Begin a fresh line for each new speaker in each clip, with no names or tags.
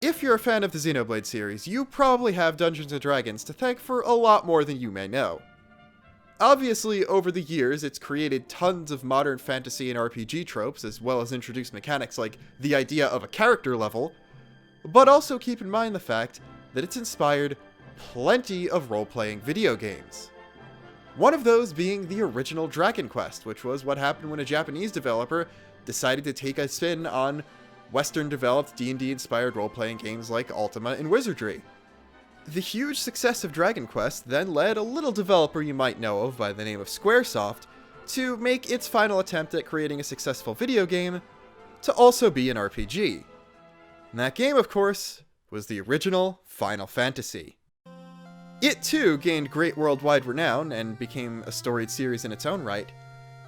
If you're a fan of the Xenoblade series, you probably have Dungeons & Dragons to thank for a lot more than you may know. Obviously, over the years, it's created tons of modern fantasy and RPG tropes, as well as introduced mechanics like the idea of a character level, but also keep in mind the fact that it's inspired plenty of role-playing video games. One of those being the original Dragon Quest, which was what happened when a Japanese developer decided to take a spin on Western-developed D&D inspired role-playing games like Ultima and Wizardry. The huge success of Dragon Quest then led a little developer you might know of by the name of Squaresoft to make its final attempt at creating a successful video game to also be an RPG. And that game, of course, was the original Final Fantasy. It too gained great worldwide renown and became a storied series in its own right,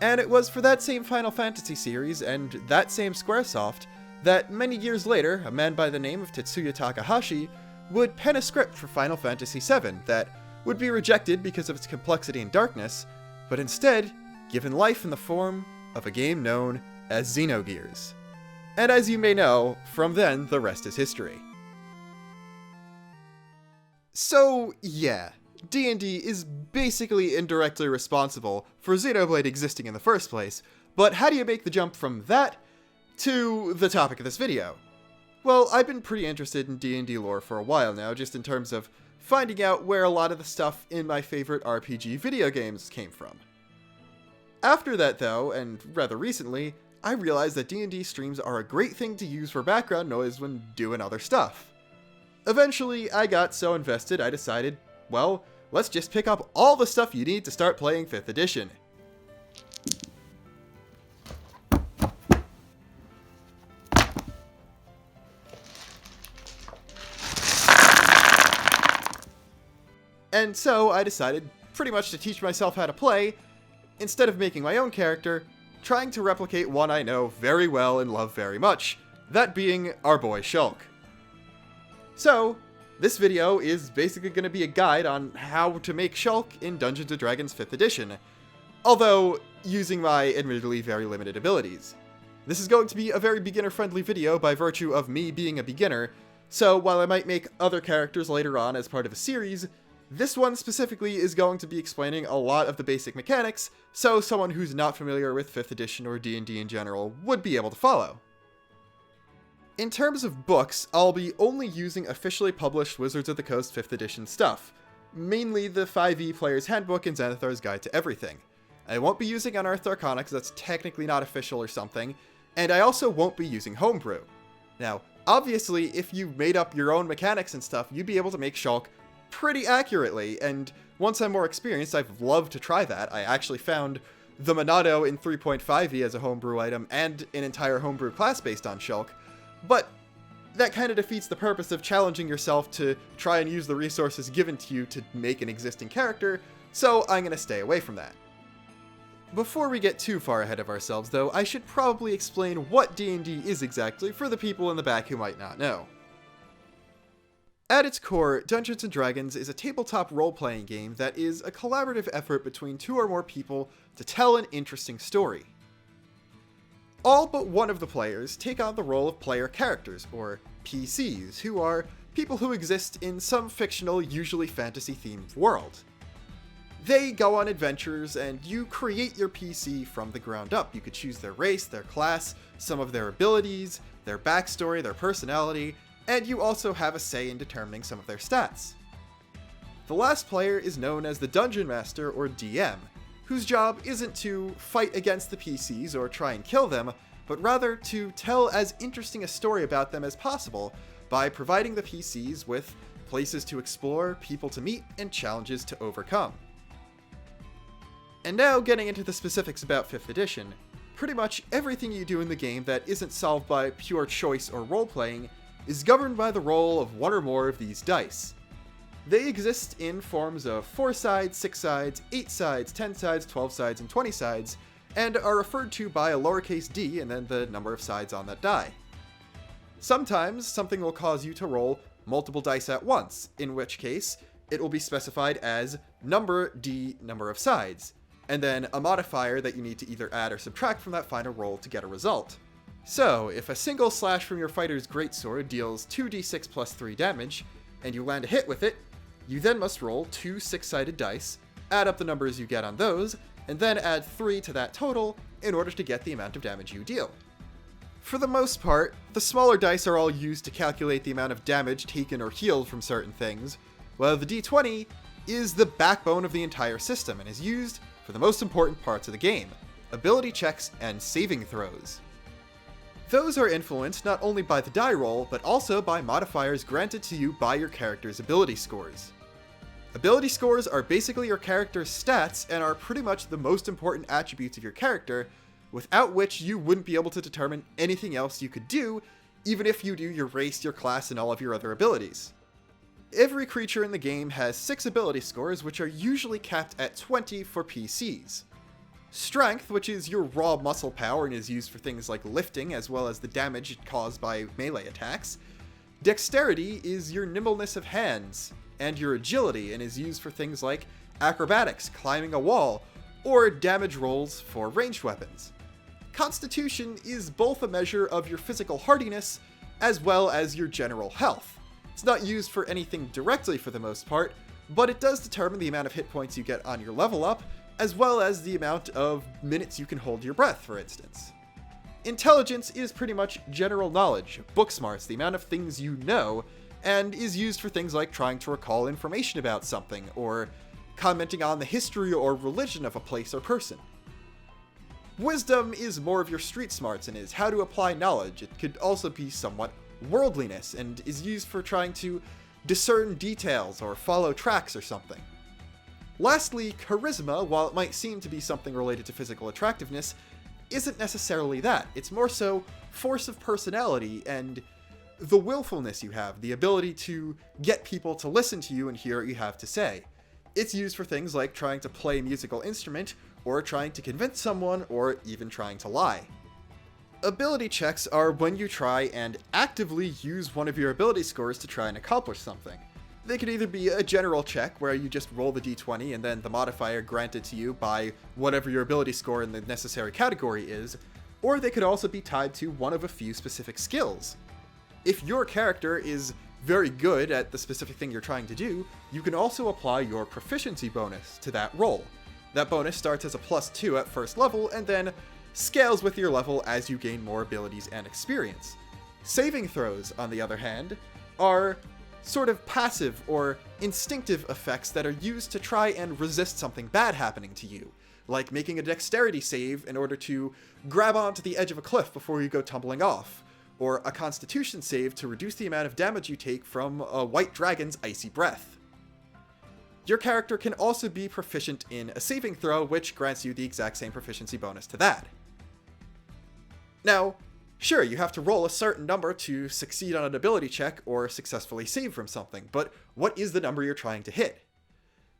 and it was for that same Final Fantasy series and that same Squaresoft that many years later, a man by the name of Tetsuya Takahashi would pen a script for Final Fantasy VII that would be rejected because of its complexity and darkness, but instead given life in the form of a game known as Xenogears. And as you may know, from then the rest is history. So yeah, D&D is basically indirectly responsible for Xenoblade existing in the first place, but how do you make the jump from that to the topic of this video? Well, I've been pretty interested in D&D lore for a while now, just in terms of finding out where a lot of the stuff in my favorite RPG video games came from. After that though, and rather recently, I realized that D&D streams are a great thing to use for background noise when doing other stuff. Eventually, I got so invested I decided, well, let's just pick up all the stuff you need to start playing 5th edition. And so I decided pretty much to teach myself how to play, instead of making my own character, trying to replicate one I know very well and love very much, that being our boy Shulk. So, this video is basically going to be a guide on how to make Shulk in Dungeons & Dragons 5th edition, although using my admittedly very limited abilities. This is going to be a very beginner-friendly video by virtue of me being a beginner, so while I might make other characters later on as part of a series, this one specifically is going to be explaining a lot of the basic mechanics, so someone who's not familiar with 5th edition or D&D in general would be able to follow. In terms of books, I'll be only using officially published Wizards of the Coast 5th edition stuff, mainly the 5e Player's Handbook and Xanathar's Guide to Everything. I won't be using Unearthed Arcana because that's technically not official or something, and I also won't be using Homebrew. Now, obviously, if you made up your own mechanics and stuff, you'd be able to make Shulk pretty accurately, and once I'm more experienced, I'd love to try that. I actually found the Monado in 3.5e as a homebrew item, and an entire homebrew class based on Shulk, but that kind of defeats the purpose of challenging yourself to try and use the resources given to you to make an existing character, so I'm going to stay away from that. Before we get too far ahead of ourselves, though, I should probably explain what D&D is exactly for the people in the back who might not know. At its core, Dungeons & Dragons is a tabletop role-playing game that is a collaborative effort between 2 or more people to tell an interesting story. All but one of the players take on the role of player characters, or PCs, who are people who exist in some fictional, usually fantasy-themed world. They go on adventures, and you create your PC from the ground up. You could choose their race, their class, some of their abilities, their backstory, their personality, and you also have a say in determining some of their stats. The last player is known as the Dungeon Master, or DM, whose job isn't to fight against the PCs or try and kill them, but rather to tell as interesting a story about them as possible by providing the PCs with places to explore, people to meet, and challenges to overcome. And now getting into the specifics about 5th edition, pretty much everything you do in the game that isn't solved by pure choice or role-playing is governed by the roll of one or more of these dice. They exist in forms of 4 sides, 6 sides, 8 sides, 10 sides, 12 sides, and 20 sides, and are referred to by a lowercase d and then the number of sides on that die. Sometimes something will cause you to roll multiple dice at once, in which case it will be specified as number d number of sides, and then a modifier that you need to either add or subtract from that final roll to get a result. So, if a single slash from your fighter's greatsword deals 2d6 plus 3 damage, and you land a hit with it, you then must roll 2 6-sided dice, add up the numbers you get on those, and then add 3 to that total in order to get the amount of damage you deal. For the most part, the smaller dice are all used to calculate the amount of damage taken or healed from certain things, while the d20 is the backbone of the entire system and is used for the most important parts of the game: ability checks and saving throws. Those are influenced not only by the die roll, but also by modifiers granted to you by your character's ability scores. Ability scores are basically your character's stats and are pretty much the most important attributes of your character, without which you wouldn't be able to determine anything else you could do, even if you do your race, your class, and all of your other abilities. Every creature in the game has 6 ability scores, which are usually capped at 20 for PCs. Strength, which is your raw muscle power and is used for things like lifting as well as the damage caused by melee attacks. Dexterity is your nimbleness of hands and your agility and is used for things like acrobatics, climbing a wall, or damage rolls for ranged weapons. Constitution is both a measure of your physical hardiness as well as your general health. It's not used for anything directly for the most part, but it does determine the amount of hit points you get on your level up, as well as the amount of minutes you can hold your breath, for instance. Intelligence is pretty much general knowledge, book smarts, the amount of things you know, and is used for things like trying to recall information about something, or commenting on the history or religion of a place or person. Wisdom is more of your street smarts and is how to apply knowledge. It could also be somewhat worldliness, and is used for trying to discern details or follow tracks or something. Lastly, charisma, while it might seem to be something related to physical attractiveness, isn't necessarily that. It's more so force of personality and the willfulness you have, the ability to get people to listen to you and hear what you have to say. It's used for things like trying to play a musical instrument, or trying to convince someone, or even trying to lie. Ability checks are when you try and actively use one of your ability scores to try and accomplish something. They could either be a general check, where you just roll the d20 and then the modifier granted to you by whatever your ability score in the necessary category is, or they could also be tied to one of a few specific skills. If your character is very good at the specific thing you're trying to do, you can also apply your proficiency bonus to that roll. That bonus starts as a +2 at first level, and then scales with your level as you gain more abilities and experience. Saving throws, on the other hand, are sort of passive or instinctive effects that are used to try and resist something bad happening to you, like making a dexterity save in order to grab onto the edge of a cliff before you go tumbling off, or a constitution save to reduce the amount of damage you take from a white dragon's icy breath. Your character can also be proficient in a saving throw, which grants you the exact same proficiency bonus to that. Now, sure, you have to roll a certain number to succeed on an ability check or successfully save from something, but what is the number you're trying to hit?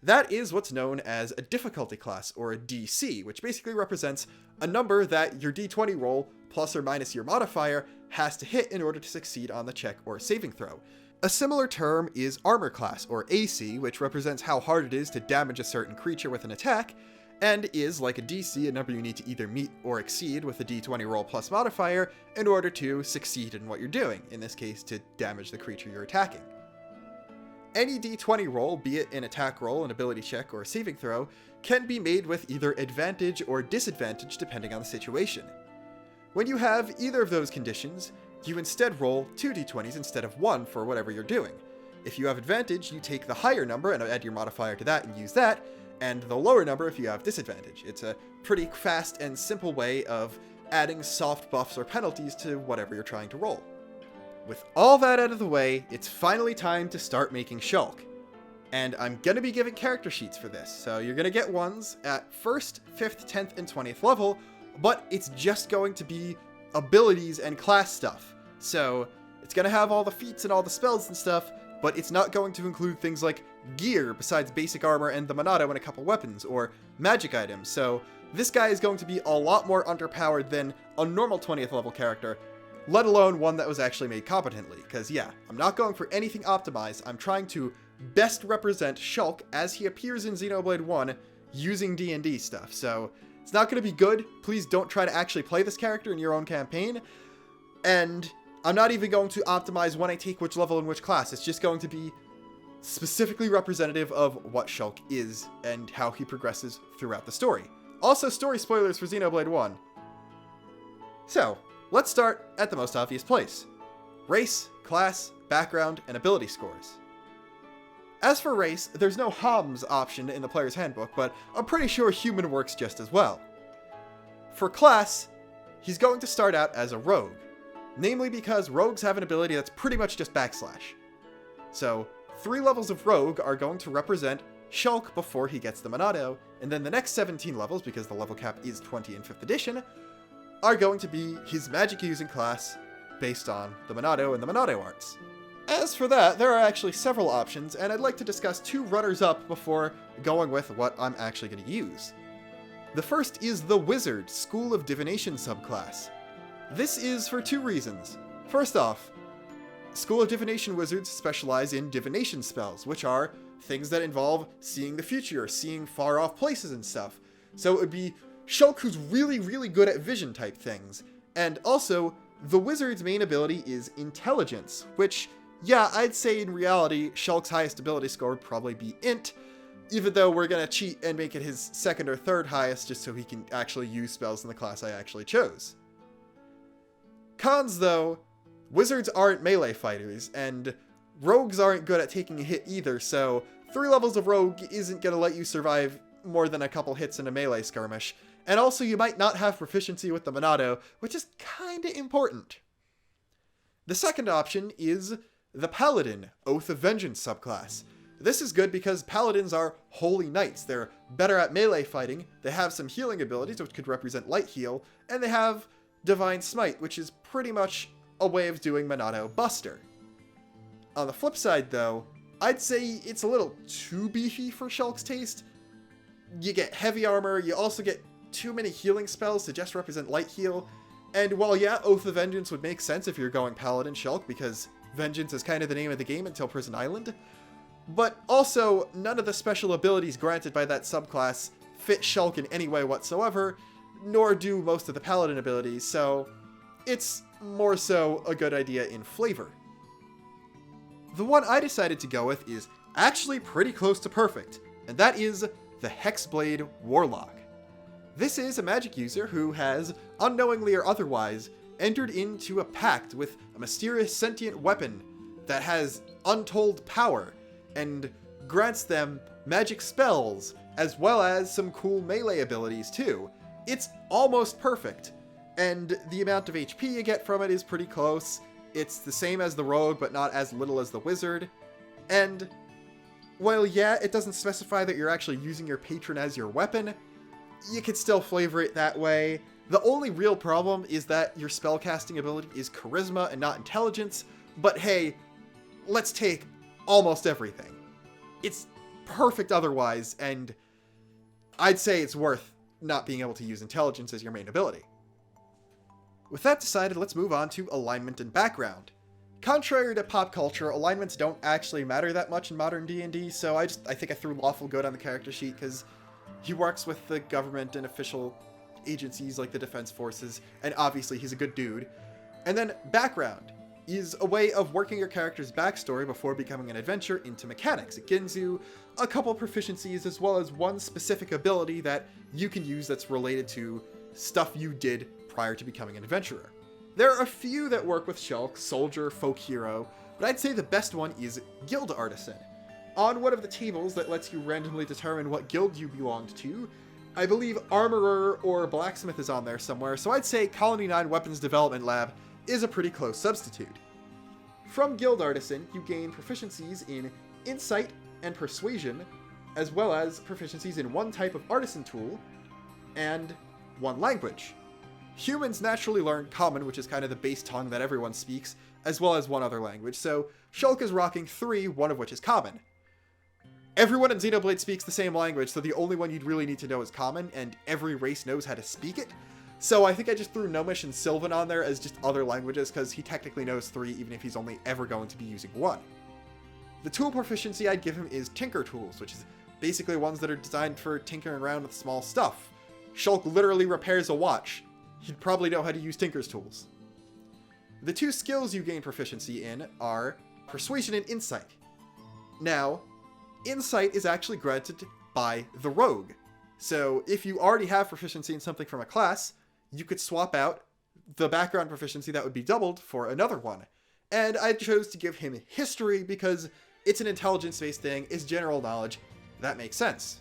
That is what's known as a difficulty class, or a DC, which basically represents a number that your d20 roll, plus or minus your modifier, has to hit in order to succeed on the check or saving throw. A similar term is armor class, or AC, which represents how hard it is to damage a certain creature with an attack, and is, like a DC, a number you need to either meet or exceed with a d20 roll plus modifier in order to succeed in what you're doing, in this case to damage the creature you're attacking. Any d20 roll, be it an attack roll, an ability check, or a saving throw, can be made with either advantage or disadvantage depending on the situation. When you have either of those conditions, you instead roll 2 d20s instead of 1 for whatever you're doing. If you have advantage, you take the higher number and add your modifier to that and use that, and the lower number if you have disadvantage. It's a pretty fast and simple way of adding soft buffs or penalties to whatever you're trying to roll. With all that out of the way, it's finally time to start making Shulk. And I'm gonna be giving character sheets for this, so you're gonna get ones at 1st, 5th, 10th, and 20th level, but it's just going to be abilities and class stuff. So it's gonna have all the feats and all the spells and stuff, but it's not going to include things like gear besides basic armor and the Monado and a couple weapons, or magic items. So this guy is going to be a lot more underpowered than a normal 20th level character, let alone one that was actually made competently. Because yeah, I'm not going for anything optimized, I'm trying to best represent Shulk as he appears in Xenoblade 1 using D&D stuff. So It's not going to be good. Please don't try to actually play this character in your own campaign. And I'm not even going to optimize when I take which level in which class. It's just going to be specifically representative of what Shulk is and how he progresses throughout the story. Also, story spoilers for Xenoblade 1. So, let's start at the most obvious place. Race, class, background, and ability scores. As for race, there's no HOMS option in the player's handbook, but I'm pretty sure human works just as well. For class, he's going to start out as a rogue, namely because rogues have an ability that's pretty much just backslash. So, 3 levels of rogue are going to represent Shulk before he gets the Monado, and then the next 17 levels, because the level cap is 20 in 5th edition, are going to be his magic using class based on the Monado and the Monado arts. As for that, there are actually several options, and I'd like to discuss 2 runners-up before going with what I'm actually going to use. The first is the Wizard School of Divination subclass. This is for 2 reasons. First off, School of Divination wizards specialize in divination spells, which are things that involve seeing the future, seeing far-off places and stuff. So it would be Shulk who's really, really good at vision-type things. And also, the wizard's main ability is Intelligence, which, yeah, I'd say in reality, Shulk's highest ability score would probably be Int, even though we're gonna cheat and make it his 2nd or 3rd highest just so he can actually use spells in the class I actually chose. Cons, though, wizards aren't melee fighters, and rogues aren't good at taking a hit either, so 3 levels of rogue isn't gonna let you survive more than a couple hits in a melee skirmish, and also you might not have proficiency with the Monado, which is kinda important. The second option is the Paladin Oath of Vengeance subclass. This is good because Paladins are holy knights. They're better at melee fighting, they have some healing abilities, which could represent Light Heal, and they have Divine Smite, which is pretty much a way of doing Monado Buster. On the flip side, though, I'd say it's a little too beefy for Shulk's taste. You get heavy armor, you also get too many healing spells to just represent Light Heal, and while yeah, Oath of Vengeance would make sense if you're going Paladin Shulk, because Vengeance is kind of the name of the game until Prison Island, but also none of the special abilities granted by that subclass fit Shulk in any way whatsoever, nor do most of the Paladin abilities, so it's more so a good idea in flavor. The one I decided to go with is actually pretty close to perfect, and that is the Hexblade Warlock. This is a magic user who has, unknowingly or otherwise, entered into a pact with a mysterious sentient weapon that has untold power, and grants them magic spells, as well as some cool melee abilities too. It's almost perfect, and the amount of HP you get from it is pretty close. It's the same as the rogue, but not as little as the wizard, and while yeah, it doesn't specify that you're actually using your patron as your weapon, you could still flavor it that way. The only real problem is that your spellcasting ability is charisma and not intelligence, but hey, let's take almost everything. It's perfect otherwise, and I'd say it's worth not being able to use intelligence as your main ability. With that decided, let's move on to alignment and background. Contrary to pop culture, alignments don't actually matter that much in modern D&D, so I think I threw Lawful Good on the character sheet because he works with the government and official agencies like the Defense Forces, and obviously he's a good dude. And then background is a way of working your character's backstory before becoming an adventurer into mechanics. It gives you a couple proficiencies as well as one specific ability that you can use that's related to stuff you did prior to becoming an adventurer. There are a few that work with Shulk, Soldier, Folk Hero, but I'd say the best one is Guild Artisan. On one of the tables that lets you randomly determine what guild you belonged to, I believe Armorer or Blacksmith is on there somewhere, so I'd say Colony 9 Weapons Development Lab is a pretty close substitute. From Guild Artisan, you gain proficiencies in Insight and Persuasion, as well as proficiencies in one type of Artisan tool, and one language. Humans naturally learn Common, which is kind of the base tongue that everyone speaks, as well as one other language, so Shulk is rocking 3, one of which is Common. Everyone in Xenoblade speaks the same language, so the only one you'd really need to know is Common, and every race knows how to speak it. So I think I just threw Gnomish and Sylvan on there as just other languages, because he technically knows 3, even if he's only ever going to be using 1. The tool proficiency I'd give him is Tinker Tools, which is basically ones that are designed for tinkering around with small stuff. Shulk literally repairs a watch. He'd probably know how to use Tinker's tools. The two skills you gain proficiency in are Persuasion and Insight. Now, Insight is actually granted by the Rogue. So if you already have proficiency in something from a class, you could swap out the background proficiency that would be doubled for another one. And I chose to give him History because it's an intelligence-based thing, it's general knowledge. That makes sense.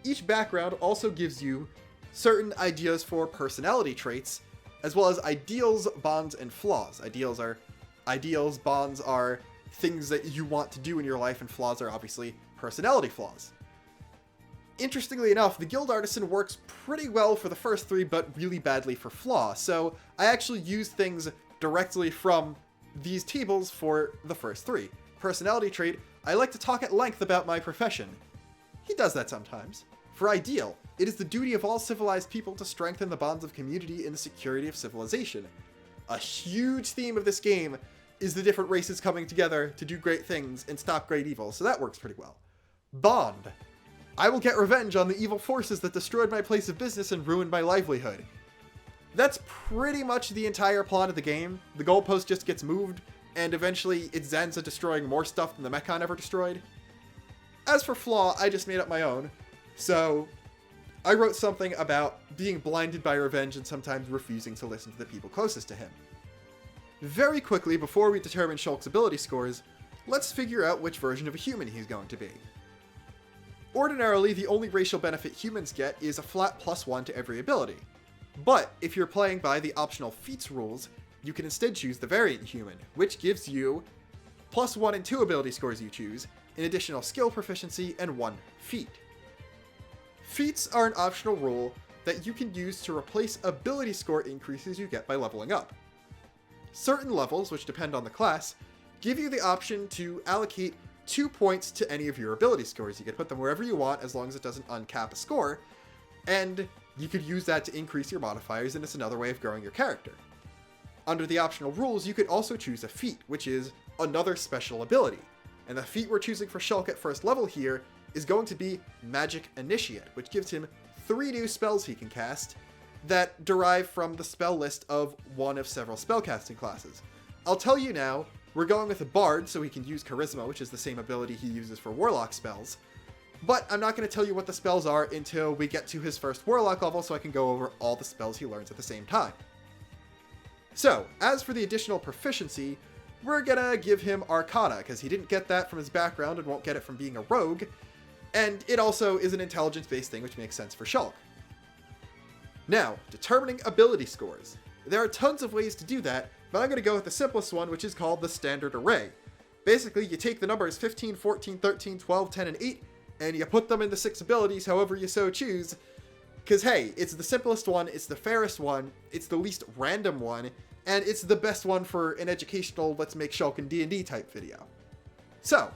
Each background also gives you certain ideas for personality traits, as well as ideals, bonds, and flaws. Ideals, bonds are things that you want to do in your life, and flaws are obviously personality flaws. Interestingly enough, the Guild Artisan works pretty well for the first three, but really badly for flaw, so I actually use things directly from these tables for the first three. Personality trait, I like to talk at length about my profession. He does that sometimes. For ideal, it is the duty of all civilized people to strengthen the bonds of community and the security of civilization. A huge theme of this game is the different races coming together to do great things and stop great evil, so that works pretty well. Bond. I will get revenge on the evil forces that destroyed my place of business and ruined my livelihood. That's pretty much the entire plot of the game. The goalpost just gets moved, and eventually it ends up destroying more stuff than the Mechon ever destroyed. As for flaw, I just made up my own. So, I wrote something about being blinded by revenge and sometimes refusing to listen to the people closest to him. Very quickly, before we determine Shulk's ability scores, let's figure out which version of a human he's going to be. Ordinarily, the only racial benefit humans get is a flat +1 to every ability. But if you're playing by the optional Feats rules, you can instead choose the variant human, which gives you +1 and 2 ability scores you choose, an additional skill proficiency, and 1 feat. Feats are an optional rule that you can use to replace ability score increases you get by leveling up. Certain levels, which depend on the class, give you the option to allocate 2 points to any of your ability scores. You can put them wherever you want as long as it doesn't uncap a score, and you could use that to increase your modifiers, and it's another way of growing your character. Under the optional rules, you could also choose a feat, which is another special ability. And the feat we're choosing for Shulk at first level here is going to be Magic Initiate, which gives him 3 new spells he can cast that derive from the spell list of one of several spellcasting classes. I'll tell you now, we're going with a Bard so he can use Charisma, which is the same ability he uses for Warlock spells. But I'm not going to tell you what the spells are until we get to his first Warlock level so I can go over all the spells he learns at the same time. So, as for the additional proficiency, we're gonna give him Arcana, because he didn't get that from his background and won't get it from being a rogue, and it also is an intelligence-based thing, which makes sense for Shulk. Now, determining ability scores. There are tons of ways to do that, but I'm going to go with the simplest one, which is called the standard array. Basically, you take the numbers 15, 14, 13, 12, 10, and 8, and you put them into 6 abilities however you so choose, because hey, it's the simplest one, it's the fairest one, it's the least random one, and it's the best one for an educational let's make Shulk in D&D type video. So,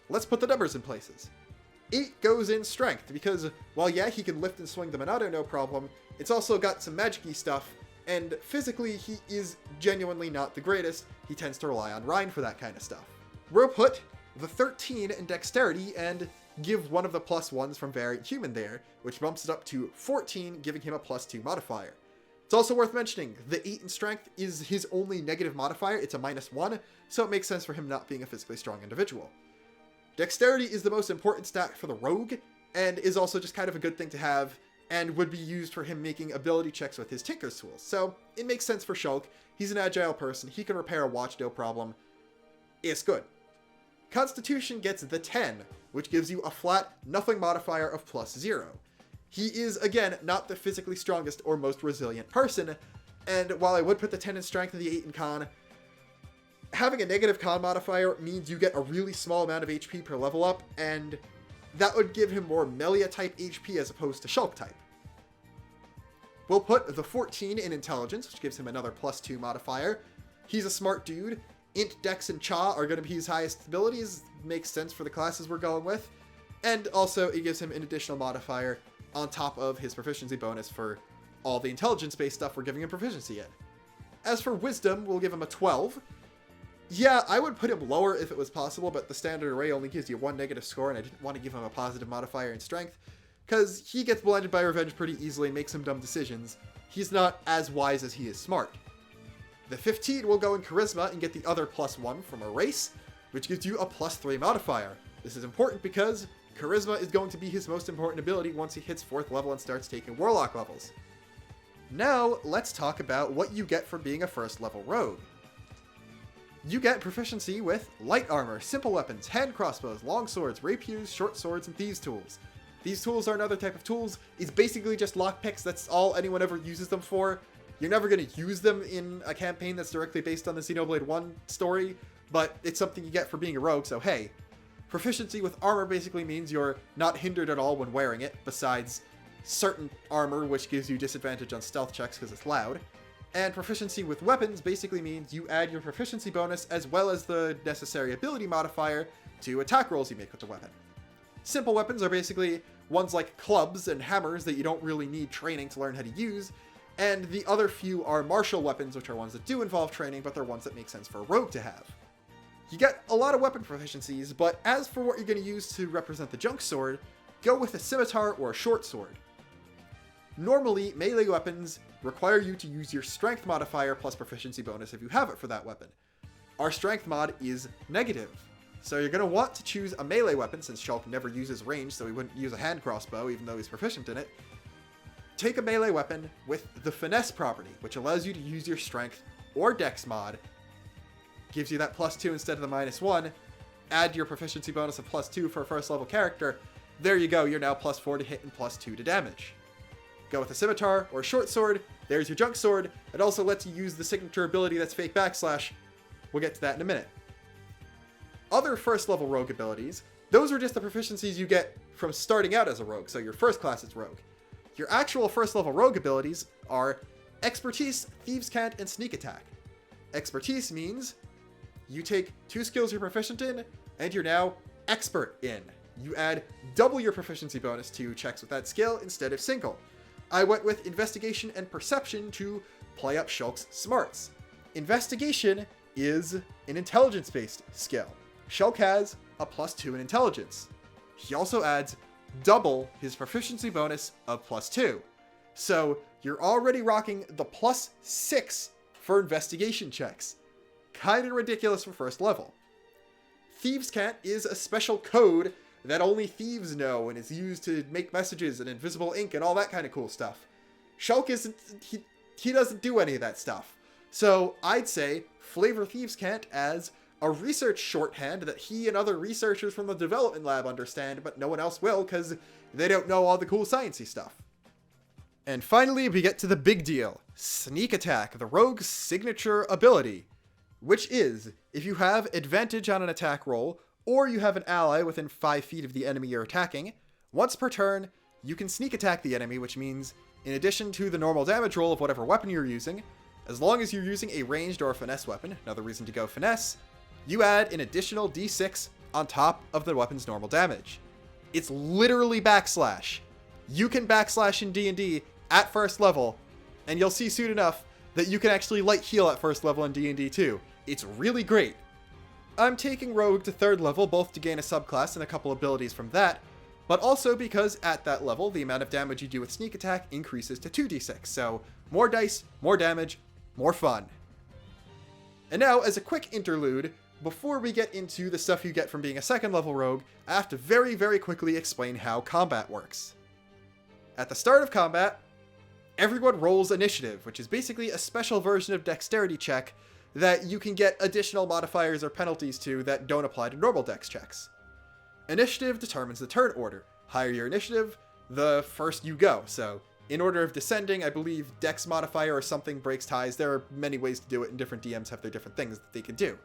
let's put the numbers in places. 8 goes in strength, because while yeah, he can lift and swing the Monado no problem, it's also got some magic-y stuff, and physically he is genuinely not the greatest. He tends to rely on Rhine for that kind of stuff. We'll put the 13 in dexterity and give one of the +1s from variant human there, which bumps it up to 14, giving him a +2 modifier. It's also worth mentioning, the 8 in strength is his only negative modifier, it's a -1, so it makes sense for him not being a physically strong individual. Dexterity is the most important stat for the rogue, and is also just kind of a good thing to have, and would be used for him making ability checks with his Tinker's tools, so it makes sense for Shulk. He's an agile person, he can repair a watch no problem. It's good. Constitution gets the 10, which gives you a flat, nothing modifier of +0. He is, again, not the physically strongest or most resilient person, and while I would put the 10 in strength and the 8 in con, having a negative con modifier means you get a really small amount of HP per level up, and that would give him more Melia type HP as opposed to Shulk type. We'll put the 14 in intelligence, which gives him another +2 modifier. He's a smart dude. Int, Dex, and Cha are going to be his highest abilities. Makes sense for the classes we're going with. And also, it gives him an additional modifier on top of his proficiency bonus for all the intelligence-based stuff we're giving him proficiency in. As for Wisdom, we'll give him a 12. Yeah, I would put him lower if it was possible, but the standard array only gives you 1 negative score, and I didn't want to give him a positive modifier in Strength. because he gets blinded by revenge pretty easily and makes some dumb decisions. He's not as wise as he is smart. The 15 will go in Charisma and get the other +1 from a race, which gives you a +3 modifier. This is important because Charisma is going to be his most important ability once he hits 4th level and starts taking Warlock levels. Now, let's talk about what you get from being a 1st level rogue. You get proficiency with light armor, simple weapons, hand crossbows, long swords, rapiers, short swords, and thieves' tools. These tools are another type of tools. It's basically just lockpicks. That's all anyone ever uses them for. You're never going to use them in a campaign that's directly based on the Xenoblade 1 story, but it's something you get for being a rogue, so hey. Proficiency with armor basically means you're not hindered at all when wearing it, besides certain armor, which gives you disadvantage on stealth checks because it's loud. And proficiency with weapons basically means you add your proficiency bonus as well as the necessary ability modifier to attack rolls you make with the weapon. Simple weapons are basically ones like clubs and hammers that you don't really need training to learn how to use, and the other few are martial weapons, which are ones that do involve training, but they're ones that make sense for a rogue to have. You get a lot of weapon proficiencies, but as for what you're going to use to represent the junk sword, go with a scimitar or a short sword. Normally, melee weapons require you to use your strength modifier plus proficiency bonus if you have it for that weapon. Our strength mod is negative, so you're going to want to choose a melee weapon, since Shulk never uses range, so he wouldn't use a hand crossbow even though he's proficient in it. Take a melee weapon with the finesse property, which allows you to use your strength or dex mod, gives you that +2 instead of the -1, add your proficiency bonus of +2 for a 1st level character, there you go, you're now +4 to hit and +2 to damage. Go with a scimitar or a short sword, there's your junk sword. It also lets you use the signature ability that's fake backslash. We'll get to that in a minute. Other 1st level rogue abilities, those are just the proficiencies you get from starting out as a rogue, so your 1st class is rogue. Your actual 1st level rogue abilities are Expertise, Thieves' Cant, and Sneak Attack. Expertise means you take 2 skills you're proficient in, and you're now expert in. You add double your proficiency bonus to checks with that skill instead of single. I went with Investigation and Perception to play up Shulk's smarts. Investigation is an intelligence-based skill. Shulk has a +2 in intelligence. He also adds double his proficiency bonus of +2. So you're already rocking the +6 for investigation checks. Kinda ridiculous for 1st level. Thieves' Cant is a special code that only thieves know and is used to make messages and invisible ink and all that kind of cool stuff. Shulk isn't, he doesn't do any of that stuff. So I'd say flavor Thieves' Cant as a research shorthand that he and other researchers from the development lab understand, but no one else will because they don't know all the cool sciencey stuff. And finally, we get to the big deal. Sneak Attack, the rogue's signature ability, which is, if you have advantage on an attack roll, or you have an ally within 5 feet of the enemy you're attacking, once per turn, you can sneak attack the enemy, which means, in addition to the normal damage roll of whatever weapon you're using, as long as you're using a ranged or a finesse weapon, another reason to go finesse, you add an additional d6 on top of the weapon's normal damage. It's literally backslash. You can backslash in D&D at 1st level, and you'll see soon enough that you can actually light heal at 1st level in D&D too. It's really great. I'm taking Rogue to 3rd level both to gain a subclass and a couple abilities from that, but also because at that level, the amount of damage you do with Sneak Attack increases to 2d6, so more dice, more damage, more fun. And now, as a quick interlude, before we get into the stuff you get from being a 2nd level rogue, I have to very, very quickly explain how combat works. At the start of combat, everyone rolls initiative, which is basically a special version of dexterity check that you can get additional modifiers or penalties to that don't apply to normal dex checks. Initiative determines the turn order. Higher your initiative, the first you go. So, in order of descending, I believe dex modifier or something breaks ties. There are many ways to do it, and different DMs have their different things that they can do.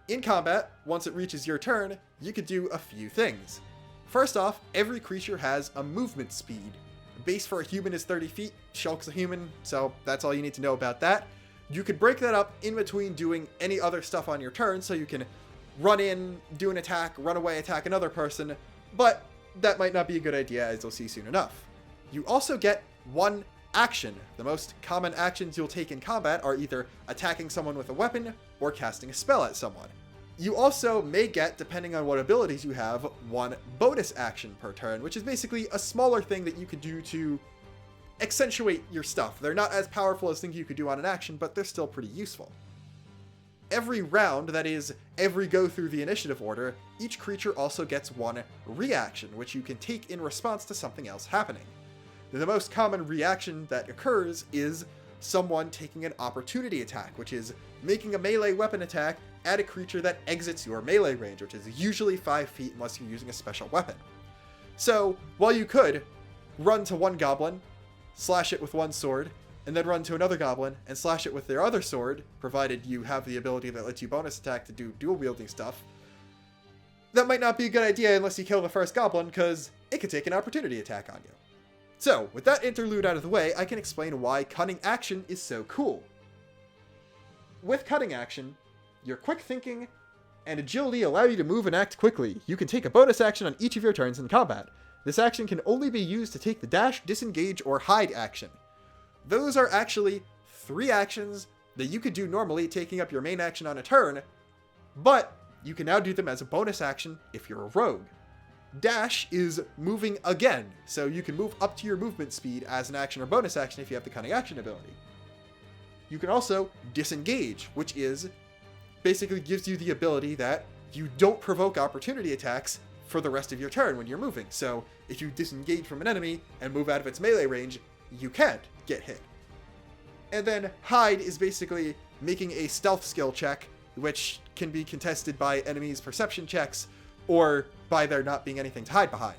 In combat, once it reaches your turn, you can do a few things. First off, every creature has a movement speed. Base for a human is 30 feet, Shulk's a human, so that's all you need to know about that. You could break that up in between doing any other stuff on your turn, so you can run in, do an attack, run away, attack another person, but that might not be a good idea, as you'll see soon enough. You also get one action. The most common actions you'll take in combat are either attacking someone with a weapon or casting a spell at someone. You also may get, depending on what abilities you have, one bonus action per turn, which is basically a smaller thing that you could do to accentuate your stuff. They're not as powerful as things you could do on an action, but they're still pretty useful. Every round, that is, every go through the initiative order, each creature also gets one reaction, which you can take in response to something else happening. The most common reaction that occurs is someone taking an opportunity attack, which is making a melee weapon attack at a creature that exits your melee range, which is usually 5 feet unless you're using a special weapon. So, while you could run to one goblin, slash it with one sword, and then run to another goblin and slash it with their other sword, provided you have the ability that lets you bonus attack to do dual wielding stuff, that might not be a good idea unless you kill the first goblin, because it could take an opportunity attack on you. So, with that interlude out of the way, I can explain why cunning action is so cool. With cunning action, your quick thinking and agility allow you to move and act quickly. You can take a bonus action on each of your turns in combat. This action can only be used to take the dash, disengage, or hide action. Those are actually 3 actions that you could do normally taking up your main action on a turn, but you can now do them as a bonus action if you're a rogue. Dash is moving again, so you can move up to your movement speed as an action or bonus action if you have the cunning action ability. You can also disengage, which is basically gives you the ability that you don't provoke opportunity attacks for the rest of your turn when you're moving. So if you disengage from an enemy and move out of its melee range, you can't get hit. And then hide is basically making a stealth skill check, which can be contested by enemies' perception checks or by there not being anything to hide behind.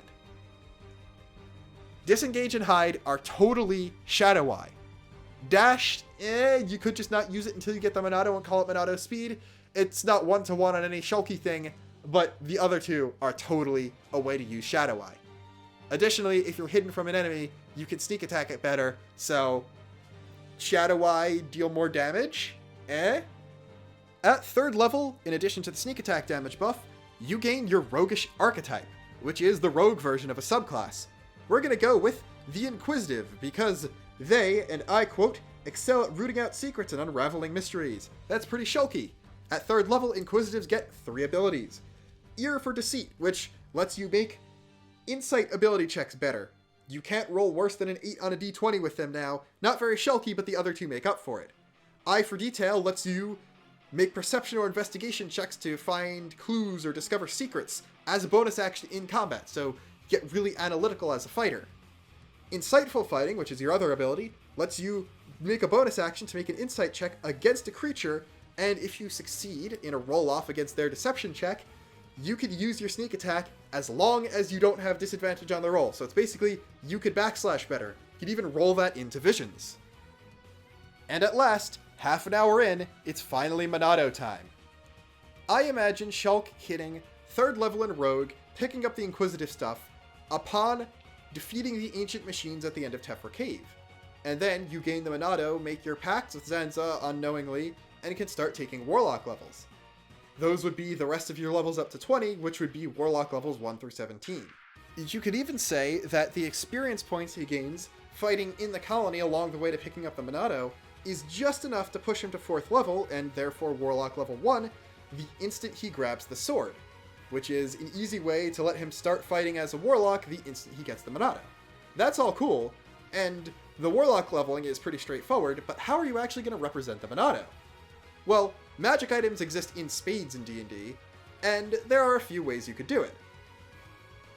Disengage and hide are totally Shadow Eye. Dash, you could just not use it until you get the Monado and call it Monado speed. It's not one-to-one on any Shulky thing, but the other two are totally a way to use Shadow Eye. Additionally, if you're hidden from an enemy, you can sneak attack it better, so Shadow Eye, deal more damage? At 3rd level, in addition to the sneak attack damage buff, you gain your Roguish archetype, which is the rogue version of a subclass. We're gonna go with the Inquisitive, because they, and I quote, excel at rooting out secrets and unraveling mysteries. That's pretty shulky. At 3rd level, Inquisitives get 3 abilities. Ear for Deceit, which lets you make insight ability checks better. You can't roll worse than an 8 on a d20 with them now. Not very shulky, but the other 2 make up for it. Eye for Detail lets you make perception or investigation checks to find clues or discover secrets as a bonus action in combat, so get really analytical as a fighter. Insightful Fighting, which is your other ability, lets you make a bonus action to make an insight check against a creature, and if you succeed in a roll-off against their deception check, you could use your sneak attack as long as you don't have disadvantage on the roll. So it's basically, you could backslash better. You could even roll that into visions. And at last, half an hour in, it's finally Monado time. I imagine Shulk hitting 3rd level in Rogue, picking up the Inquisitive stuff, upon defeating the Ancient Machines at the end of Tephra Cave. And then you gain the Monado, make your pacts with Zanza unknowingly, and can start taking Warlock levels. Those would be the rest of your levels up to 20, which would be Warlock levels 1 through 17. You could even say that the experience points he gains fighting in the colony along the way to picking up the Monado is just enough to push him to 4th level, and therefore Warlock level 1, the instant he grabs the sword, which is an easy way to let him start fighting as a Warlock the instant he gets the Monado. That's all cool, and the Warlock leveling is pretty straightforward, but how are you actually going to represent the Monado? Well, magic items exist in spades in D&D, and there are a few ways you could do it.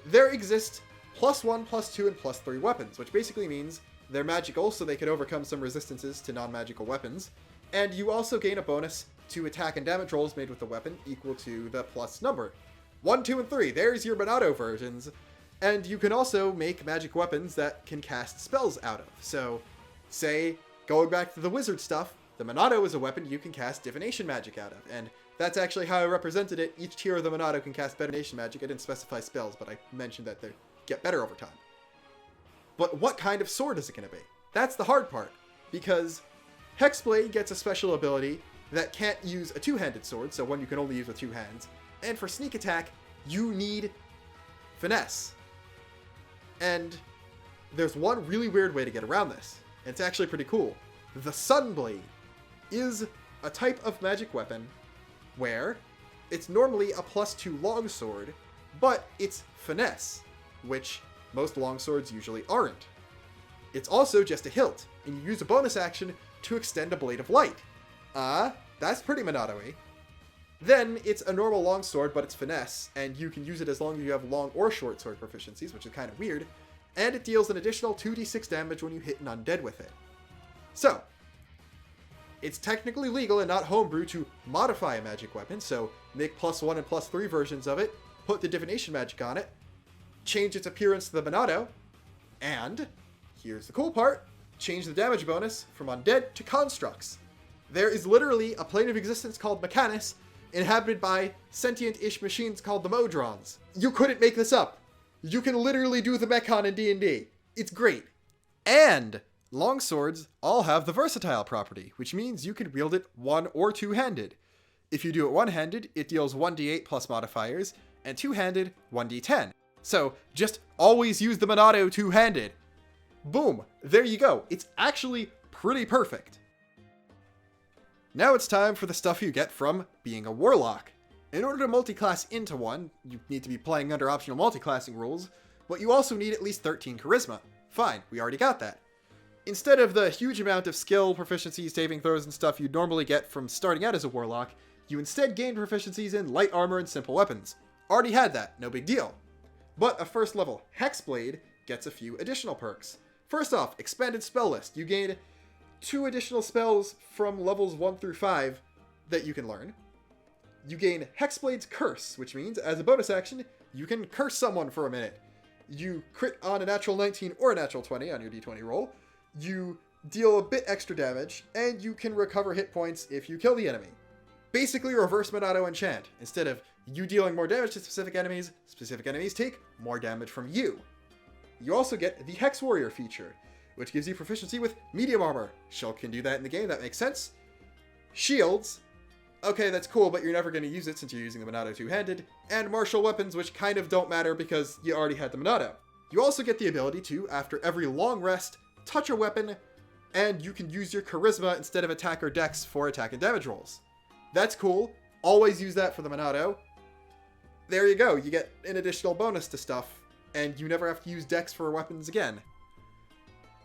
There exist +1, +2, and +3 weapons, which basically means they're magical, so they can overcome some resistances to non-magical weapons, and you also gain a bonus to attack and damage rolls made with the weapon equal to the plus number. 1, 2, and 3, there's your Monado versions, and you can also make magic weapons that can cast spells out of. So, say, going back to the wizard stuff, the Monado is a weapon you can cast divination magic out of, and that's actually how I represented it. Each tier of the Monado can cast divination magic. I didn't specify spells, but I mentioned that they get better over time. But what kind of sword is it going to be? That's the hard part, because Hexblade gets a special ability that can't use a 2-handed sword, so one you can only use with 2 hands, and for sneak attack, you need finesse. And there's one really weird way to get around this, and it's actually pretty cool. The Sunblade is a type of magic weapon where it's normally a +2 longsword, but it's finesse, which most longswords usually aren't. It's also just a hilt, and you use a bonus action to extend a blade of light. That's pretty Monado-y. Then it's a normal longsword, but it's finesse, and you can use it as long as you have long or short sword proficiencies, which is kind of weird, and it deals an additional 2d6 damage when you hit an undead with it. So, it's technically legal and not homebrew to modify a magic weapon, so make +1 and +3 versions of it, put the divination magic on it, change its appearance to the Monado, and, here's the cool part, change the damage bonus from undead to constructs. There is literally a plane of existence called Mechanus, inhabited by sentient-ish machines called the Modrons. You couldn't make this up. You can literally do the Mechon in D&D. It's great. And longswords all have the versatile property, which means you can wield it one- or two-handed. If you do it one-handed, it deals 1d8 plus modifiers, and two-handed, 1d10. So just always use the Monado two-handed. Boom, there you go. It's actually pretty perfect. Now it's time for the stuff you get from being a Warlock. In order to multiclass into one, you need to be playing under optional multiclassing rules, but you also need at least 13 Charisma. Fine, we already got that. Instead of the huge amount of skill, proficiencies, saving throws, and stuff you'd normally get from starting out as a Warlock, you instead gain proficiencies in light armor and simple weapons. Already had that, no big deal. But a first level Hexblade gets a few additional perks. First off, expanded spell list. You gain 2 additional spells from levels 1 through 5 that you can learn. You gain Hexblade's Curse, which means, as a bonus action, you can curse someone for a minute. You crit on a natural 19 or a natural 20 on your d20 roll, you deal a bit extra damage, and you can recover hit points if you kill the enemy. Basically reverse Monado enchant. Instead of you dealing more damage to specific enemies take more damage from you. You also get the Hex Warrior feature, which gives you proficiency with medium armor. Shulk can do that in the game, that makes sense. Shields. Okay, that's cool, but you're never going to use it since you're using the Monado two-handed. And martial weapons, which kind of don't matter because you already had the Monado. You also get the ability to, after every long rest, touch a weapon, and you can use your Charisma instead of attack or dex for attack and damage rolls. That's cool. Always use that for the Monado. There you go, you get an additional bonus to stuff, and you never have to use dex for weapons again.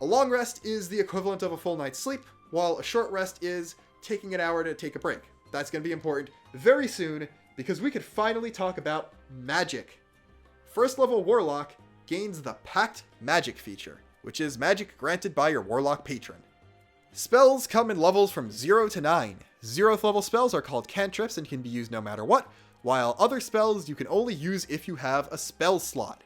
A long rest is the equivalent of a full night's sleep, while a short rest is taking an hour to take a break. That's going to be important very soon, because we could finally talk about magic. First level Warlock gains the Pact magic feature, which is magic granted by your Warlock patron. Spells come in levels from 0 to 9. 0th level spells are called cantrips and can be used no matter what, while other spells you can only use if you have a spell slot.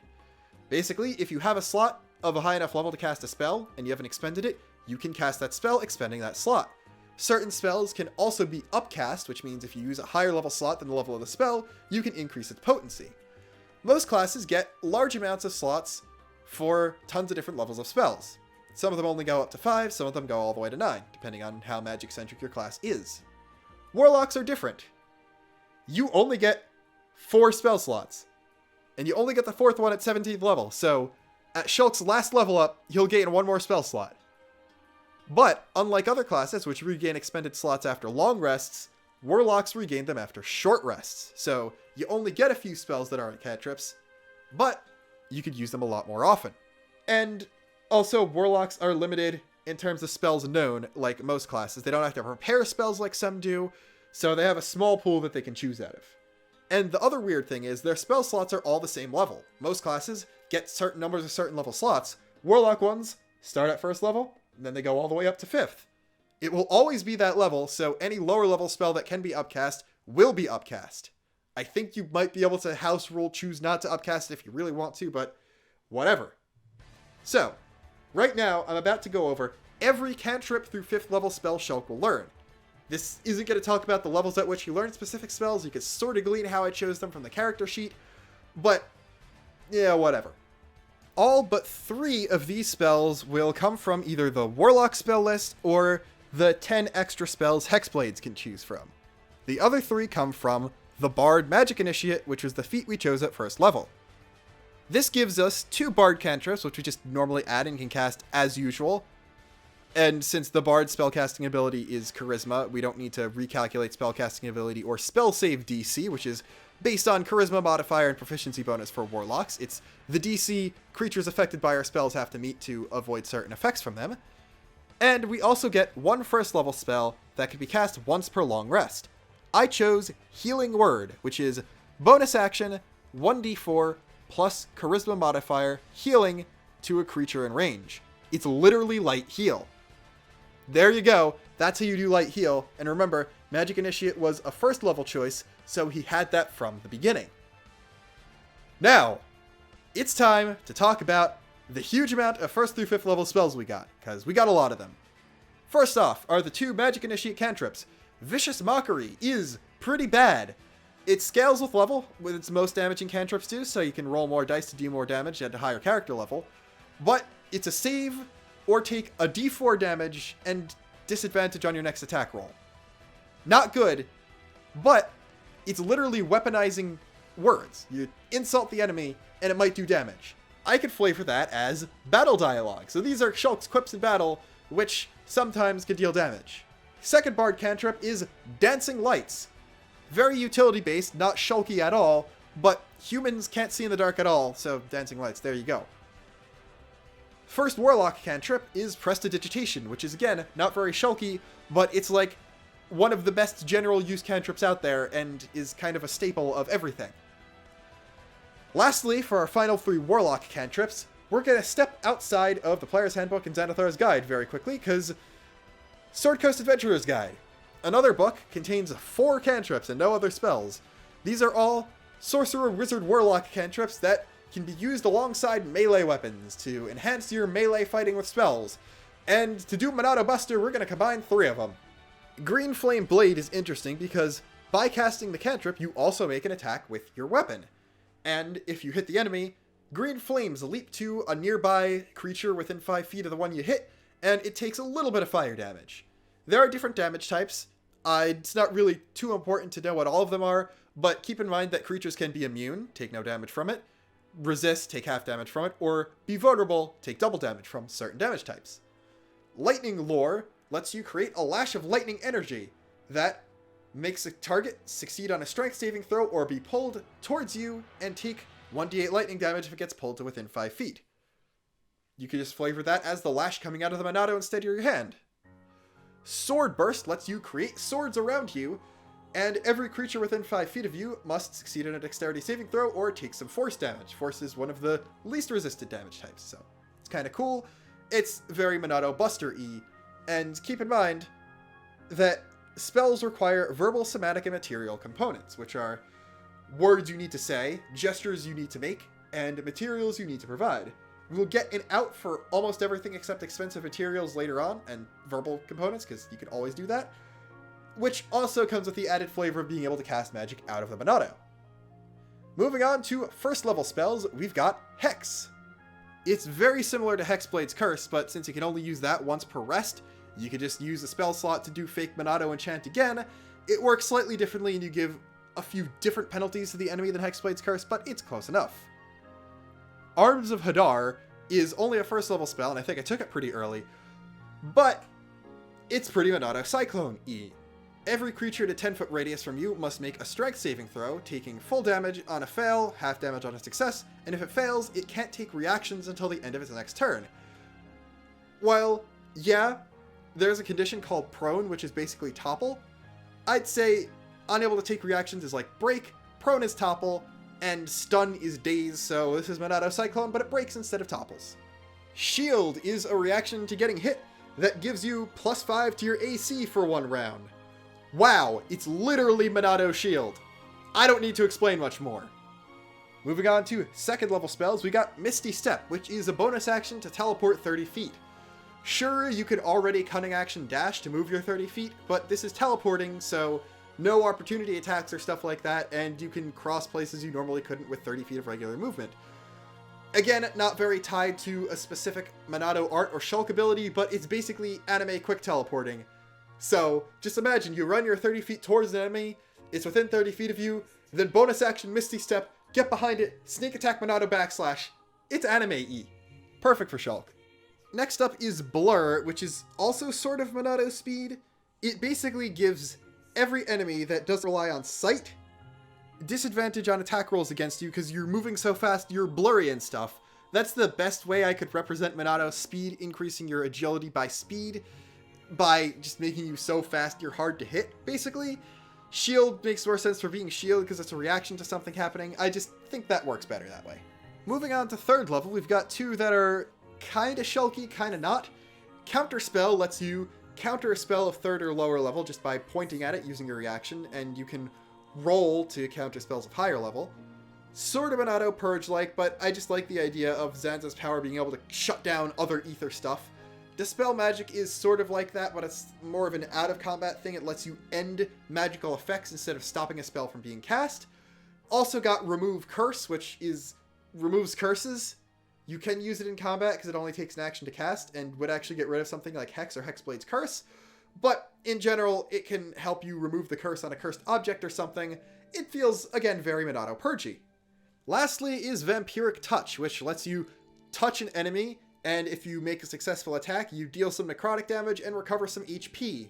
Basically, if you have a slot of a high enough level to cast a spell, and you haven't expended it, you can cast that spell expending that slot. Certain spells can also be upcast, which means if you use a higher level slot than the level of the spell, you can increase its potency. Most classes get large amounts of slots for tons of different levels of spells. Some of them only go up to 5, some of them go all the way to 9, depending on how magic-centric your class is. Warlocks are different. You only get 4 spell slots, and you only get the 4th one at 17th level, so at Shulk's last level up, he'll gain 1 more spell slot. But, unlike other classes, which regain expended slots after long rests, Warlocks regain them after short rests, so you only get a few spells that aren't cantrips, but you could use them a lot more often. And also, Warlocks are limited in terms of spells known, like most classes. They don't have to prepare spells like some do, so they have a small pool that they can choose out of. And the other weird thing is, their spell slots are all the same level. Most classes get certain numbers of certain level slots. Warlock ones start at 1st level, and then they go all the way up to 5th. It will always be that level, so any lower level spell that can be upcast will be upcast. I think you might be able to house rule choose not to upcast it if you really want to, but whatever. So, right now I'm about to go over every cantrip through 5th level spell Shulk will learn. This isn't going to talk about the levels at which you learn specific spells. You can sort of glean how I chose them from the character sheet, but yeah, whatever. All but 3 of these spells will come from either the Warlock spell list or the 10 extra spells Hexblades can choose from. The other 3 come from the Bard Magic Initiate, which was the feat we chose at 1st level. This gives us 2 Bard cantrips, which we just normally add and can cast as usual. And since the Bard's spellcasting ability is Charisma, we don't need to recalculate spellcasting ability or spell save DC, which is based on Charisma modifier and proficiency bonus for Warlocks. It's the DC creatures affected by our spells have to meet to avoid certain effects from them. And we also get one first level spell that can be cast once per long rest. I chose Healing Word, which is bonus action, 1d4 plus Charisma modifier, healing to a creature in range. It's literally light heal. There you go. That's how you do light heal. And remember, Magic Initiate was a first level choice, so he had that from the beginning. Now, it's time to talk about the huge amount of 1st through 5th level spells we got, because we got a lot of them. First off are the 2 Magic Initiate cantrips. Vicious Mockery is pretty bad. It scales with level, with its most damaging cantrips do, so you can roll more dice to do more damage at a higher character level. But it's a save or take a d4 damage and disadvantage on your next attack roll. Not good, but it's literally weaponizing words. You insult the enemy and it might do damage. I could flavor that as battle dialogue. So these are Shulk's quips in battle, which sometimes can deal damage. Second Bard cantrip is Dancing Lights. Very utility based, not Shulky at all, but humans can't see in the dark at all, so Dancing Lights, there you go. First Warlock cantrip is Prestidigitation, which is again, not very Shulky, but it's like one of the best general use cantrips out there and is kind of a staple of everything. Lastly, for our final 3 Warlock cantrips, we're going to step outside of the Player's Handbook and Xanathar's Guide very quickly, because Sword Coast Adventurer's Guide. Another book contains 4 cantrips and no other spells. These are all Sorcerer, Wizard, Warlock cantrips that can be used alongside melee weapons to enhance your melee fighting with spells. And to do Monado Buster, we're going to combine 3 of them. Green Flame Blade is interesting because by casting the cantrip, you also make an attack with your weapon. And if you hit the enemy, green flames leap to a nearby creature within 5 feet of the one you hit, and it takes a little bit of fire damage. There are different damage types. It's not really too important to know what all of them are, but keep in mind that creatures can be immune, take no damage from it, resist, take half damage from it, or be vulnerable, take double damage from certain damage types. Lightning Lore lets you create a lash of lightning energy that makes a target succeed on a strength saving throw or be pulled towards you and take 1d8 lightning damage if it gets pulled to within 5 feet. You could just flavor that as the lash coming out of the Monado instead of your hand. Sword Burst lets you create swords around you, and every creature within 5 feet of you must succeed on a dexterity saving throw or take some force damage. Force is one of the least resisted damage types, so it's kind of cool. It's very Monado Buster-y, and keep in mind that spells require verbal, somatic, and material components, which are words you need to say, gestures you need to make, and materials you need to provide. We'll get an out for almost everything except expensive materials later on, and verbal components, because you can always do that, which also comes with the added flavor of being able to cast magic out of the Monado. Moving on to first level spells, we've got Hex. It's very similar to Hexblade's Curse, but since you can only use that once per rest, you could just use the spell slot to do fake Monado enchant again. It works slightly differently and you give a few different penalties to the enemy than Hexblade's Curse, but it's close enough. Arms of Hadar is only a first level spell, and I think I took it pretty early, but it's pretty Monado Cyclone-y. Every creature at a 10-foot radius from you must make a strength saving throw, taking full damage on a fail, half damage on a success, and if it fails, it can't take reactions until the end of its next turn. While, yeah, there's a condition called Prone, which is basically Topple, I'd say unable to take reactions is like Break, Prone is Topple, and Stun is Daze, so this is Monado Cyclone, but it breaks instead of topples. Shield is a reaction to getting hit that gives you +5 to your AC for 1 round. Wow, it's literally Monado Shield. I don't need to explain much more. Moving on to second level spells, we got Misty Step, which is a bonus action to teleport 30 feet. Sure, you could already cunning action dash to move your 30 feet, but this is teleporting, so no opportunity attacks or stuff like that, and you can cross places you normally couldn't with 30 feet of regular movement. Again, not very tied to a specific Monado art or Shulk ability, but it's basically anime quick teleporting. So, just imagine you run your 30 feet towards an enemy, it's within 30 feet of you, then bonus action Misty Step, get behind it, sneak attack Monado backslash. It's anime-y. Perfect for Shulk. Next up is Blur, which is also sort of Monado speed. It basically gives every enemy that doesn't rely on sight disadvantage on attack rolls against you because you're moving so fast, you're blurry and stuff. That's the best way I could represent Monado speed, increasing your agility by speed, by just making you so fast you're hard to hit, basically. Shield makes more sense for being shield because it's a reaction to something happening. I just think that works better that way. Moving on to third level, we've got two that are kinda shulky, kinda not. Counterspell lets you counter a spell of third or lower level just by pointing at it using your reaction, and you can roll to counter spells of higher level. Sort of an auto purge-like, but I just like the idea of Zanza's power being able to shut down other ether stuff. Dispel magic is sort of like that, but it's more of an out-of-combat thing. It lets you end magical effects instead of stopping a spell from being cast. Also got remove curse, which removes curses. You can use it in combat because it only takes an action to cast and would actually get rid of something like Hex or Hexblade's curse. But in general, it can help you remove the curse on a cursed object or something. It feels, again, very Monado purgy. Lastly is Vampiric Touch, which lets you touch an enemy, and if you make a successful attack, you deal some necrotic damage and recover some HP.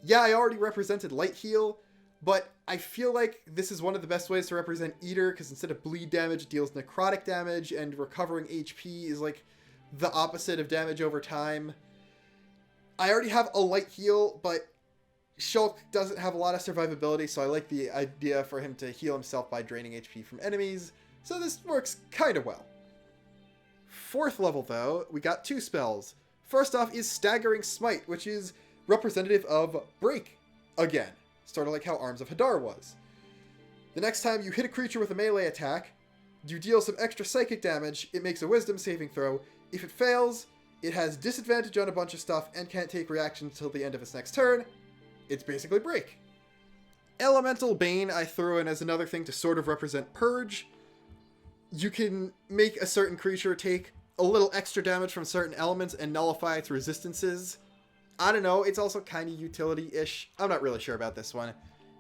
Yeah, I already represented Light Heal, but I feel like this is one of the best ways to represent Eater, because instead of bleed damage, it deals necrotic damage, and recovering HP is like the opposite of damage over time. I already have a Light Heal, but Shulk doesn't have a lot of survivability, so I like the idea for him to heal himself by draining HP from enemies, so this works kind of well. Fourth level, though, we got two spells. First off is Staggering Smite, which is representative of Break, again, sort of like how Arms of Hadar was. The next time you hit a creature with a melee attack, you deal some extra psychic damage, it makes a Wisdom saving throw. If it fails, it has disadvantage on a bunch of stuff and can't take reactions until the end of its next turn. It's basically Break. Elemental Bane I throw in as another thing to sort of represent Purge. You can make a certain creature take a little extra damage from certain elements and nullify its resistances. I don't know, it's also kind of utility-ish. I'm not really sure about this one.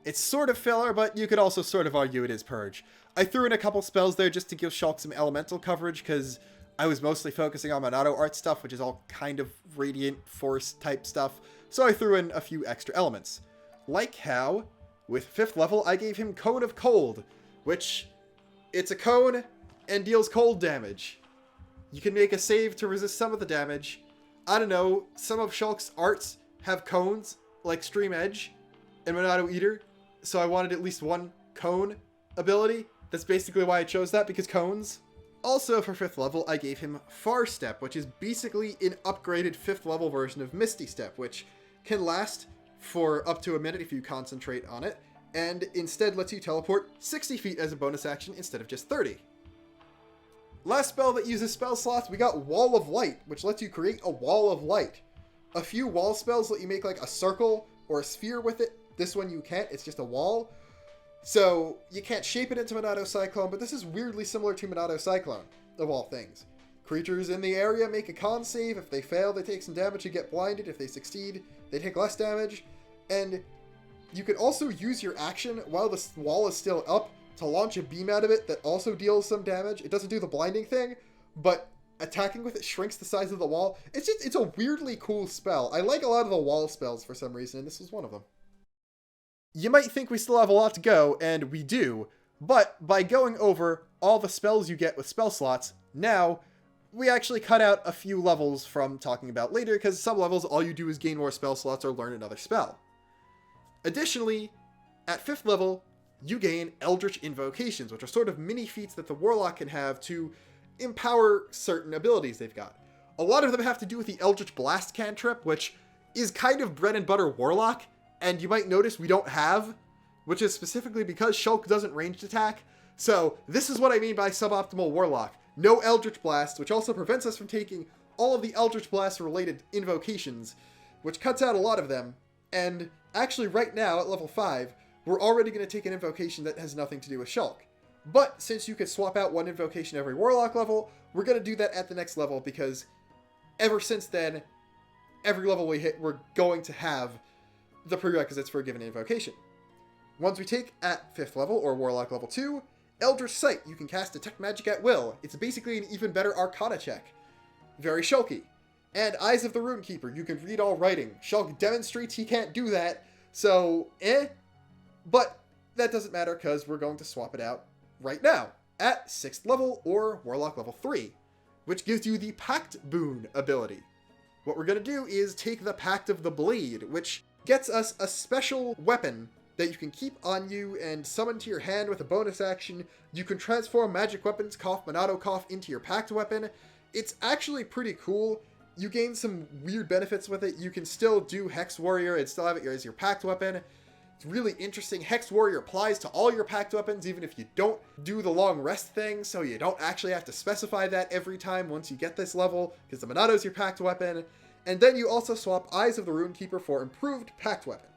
It's sort of filler, but you could also sort of argue it is Purge. I threw in a couple spells there just to give Shulk some elemental coverage, because I was mostly focusing on Monado art stuff, which is all kind of Radiant Force type stuff, so I threw in a few extra elements. Like how, with 5th level, I gave him Cone of Cold, which, it's a cone and deals cold damage. You can make a save to resist some of the damage. I don't know, some of Shulk's arts have cones, like Stream Edge and Monado Eater, so I wanted at least one cone ability. That's basically why I chose that, because cones. Also, for 5th level, I gave him Far Step, which is basically an upgraded 5th level version of Misty Step, which can last for up to a minute if you concentrate on it, and instead lets you teleport 60 feet as a bonus action instead of just 30. Last spell that uses spell slots, we got Wall of Light, which lets you create a wall of light. A few wall spells let you make like a circle or a sphere with it. This one you can't, it's just a wall. So you can't shape it into Monado Cyclone, but this is weirdly similar to Monado Cyclone, of all things. Creatures in the area make a con save. If they fail, they take some damage and get blinded. If they succeed, they take less damage. And you can also use your action while the wall is still up to launch a beam out of it that also deals some damage. It doesn't do the blinding thing, but attacking with it shrinks the size of the wall. It's a weirdly cool spell. I like a lot of the wall spells for some reason, and this was one of them. You might think we still have a lot to go, and we do, but by going over all the spells you get with spell slots, now we actually cut out a few levels from talking about later, because some levels all you do is gain more spell slots or learn another spell. Additionally, at 5th level, you gain Eldritch Invocations, which are sort of mini feats that the Warlock can have to empower certain abilities they've got. A lot of them have to do with the Eldritch Blast cantrip, which is kind of bread and butter Warlock, and you might notice we don't have, which is specifically because Shulk doesn't ranged attack. So this is what I mean by suboptimal Warlock. No Eldritch Blast, which also prevents us from taking all of the Eldritch Blast related invocations, which cuts out a lot of them. And actually right now at level 5, we're already going to take an invocation that has nothing to do with Shulk. But since you could swap out one invocation every Warlock level, we're going to do that at the next level, because ever since then, every level we hit, we're going to have the prerequisites for a given invocation. Once we take at 5th level, or Warlock level 2, Eldritch Sight. You can cast Detect Magic at will. It's basically an even better Arcana check. Very Shulky. And Eyes of the Runekeeper, you can read all writing. Shulk demonstrates he can't do that, so But that doesn't matter because we're going to swap it out right now at 6th level or Warlock level 3, which gives you the Pact boon ability. What we're going to do is take the Pact of the Blade, which gets us a special weapon that you can keep on you and summon to your hand with a bonus action. You can transform magic weapons, Monado into your Pact weapon. It's actually pretty cool. You gain some weird benefits with it. You can still do Hex Warrior and still have it as your Pact weapon. It's really interesting. Hex Warrior applies to all your Pact weapons, even if you don't do the long rest thing, so you don't actually have to specify that every time once you get this level, because the Monado's your Pact weapon. And then you also swap Eyes of the Runekeeper for improved Pact weapon,